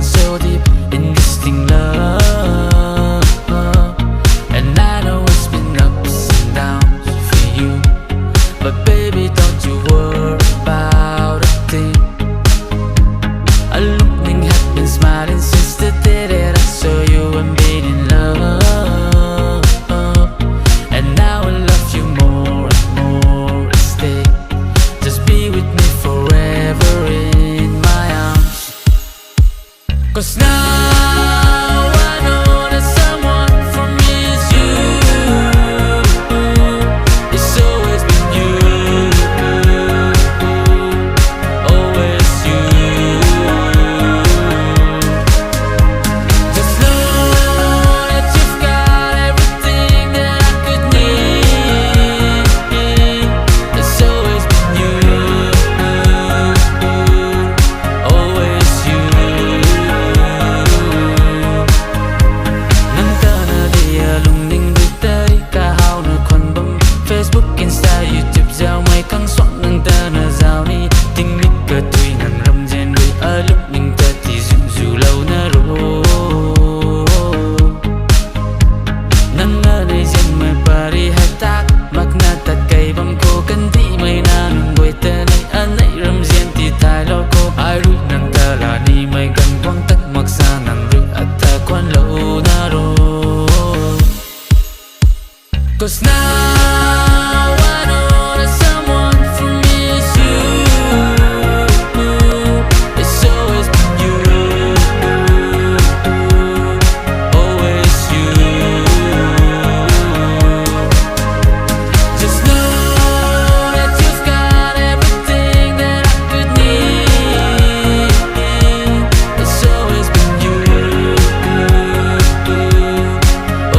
fallen so deep in this thing love. And I know it's been ups and downs for you, but baby don't you worry about a thing. A looking had been smiling since the day that I saw you and been in love. And now I love you more and more. Stay, just be with me forever in my arms. 'Cause now I know that someone for me is you. It's always been you, always you. Just know that you've got everything that I could need. It's always been you, always you. Nantana dia lungning GUITER ka hao na kon bum Facebook Insta YouTube giao mấy căng soạn nantana giao ni tình mít cơ tùy ngàn râm gen đôi ở lúc mình ta thì dù lâu na ro. Nang na nay gen mai pari hai tak mak na ta kay bam ko kan di mai na nung GUITER nay anay ram gen ti thai lo ko ai ru nang ta la ni mai kan quang tak mak sa nang ru at ta quan lâu na ro. 'Cause now I know that someone for me is you. It's always been you, always you. Just know that you've got everything that I could need. It's always been you,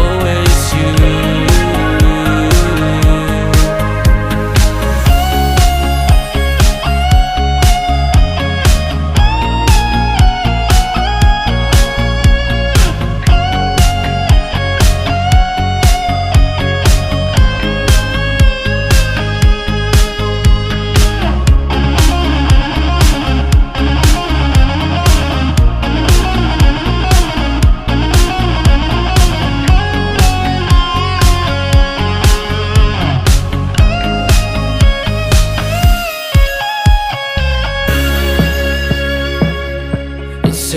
always you. It's